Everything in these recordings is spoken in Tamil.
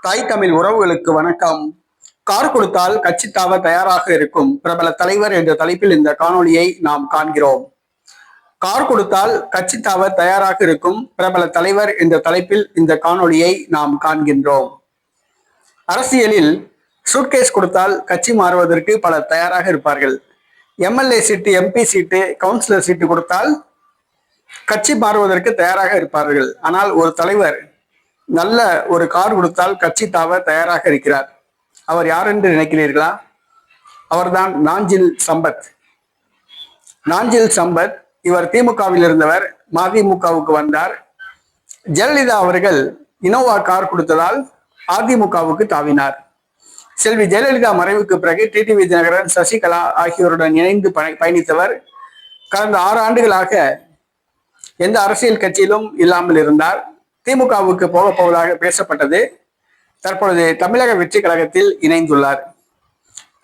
தாய் தமிழ் உறவுகளுக்கு வணக்கம். கார் கொடுத்தால் கட்சி தாவ தயாராக இருக்கும் பிரபல தலைவர் என்ற தலைப்பில் இந்த காணொளியை நாம் காண்கிறோம். கார் கொடுத்தால் கட்சி தாவ தயாராக இருக்கும் பிரபல தலைவர் என்ற தலைப்பில் இந்த காணொளியை நாம் காண்கின்றோம். அரசியலில் சூட்கேஸ் கொடுத்தால் கட்சி மாறுவதற்கு பலர் தயாராக இருப்பார்கள். MLA seat, MP seat, councillor seat கொடுத்தால் கட்சி மாறுவதற்கு தயாராக இருப்பார்கள். ஆனால் ஒரு தலைவர் நல்ல ஒரு கார் கொடுத்தால் கட்சி தாவ தயாராக இருக்கிறார். அவர் யார் என்று நினைக்கிறீர்களா? அவர்தான் நாஞ்சில் சம்பத். நாஞ்சில் சம்பத் இவர் திமுகவில் இருந்தவர், மதிமுகவுக்கு வந்தார். ஜெயலலிதா அவர்கள் இனோவா கார் கொடுத்ததால் அதிமுகவுக்கு தாவினார். செல்வி ஜெயலலிதா மறைவுக்கு பிறகு டிடிவி தினகரன், சசிகலா ஆகியோருடன் இணைந்து பயணித்தவர். கடந்த 6 ஆண்டுகளாக எந்த அரசியல் கட்சியிலும் இல்லாமல் இருந்தார். திமுகவுக்கு போக போவதாக பேசப்பட்டது. தற்பொழுது தமிழக வெற்றி கழகத்தில் இணைந்துள்ளார்.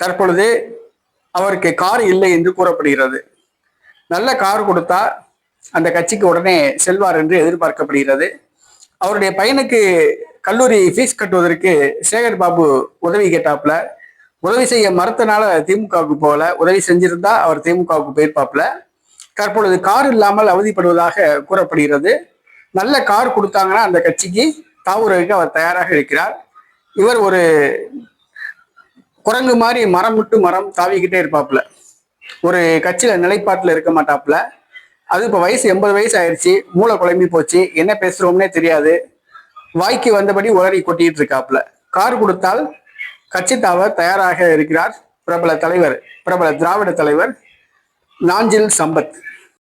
தற்பொழுது அவருக்கு கார் இல்லை என்று கூறப்படுகிறது. நல்ல கார் கொடுத்தா அந்த கட்சிக்கு உடனே செல்வார் என்று எதிர்பார்க்கப்படுகிறது. அவருடைய பையனுக்கு கல்லூரி ஃபீஸ் கட்டுவதற்கு சேகர் பாபு உதவி கேட்டாப்புல. உதவி செய்ய மறுத்தனால திமுகவுக்கு போகல. உதவி செஞ்சிருந்தா அவர் திமுகவுக்கு போயிருப்பாப்புல. தற்பொழுது கார் இல்லாமல் அவதிப்படுவதாக கூறப்படுகிறது. நல்ல கார் கொடுத்தாங்கன்னா அந்த கட்சிக்கு தாவுறதுக்கு அவர் தயாராக இருக்கிறார். இவர் ஒரு குரங்கு மாதிரி மரம் விட்டு மரம் தாவிக்கிட்டே இருப்பாப்புல. ஒரு கட்சியில நிலைப்பாட்டுல இருக்க மாட்டாப்புல. அது இப்போ வயசு 80 வயசு ஆயிடுச்சு. மூளை குழம்பி போச்சு. என்ன பேசுறோம்னே தெரியாது. வாய்க்கு வந்தபடி உளறி கொட்டிட்டு இருக்காப்புல. கார் கொடுத்தால் கட்சி தாவ தயாராக இருக்கிறார் பிரபல தலைவர், பிரபல திராவிட தலைவர் நாஞ்சில் சம்பத்.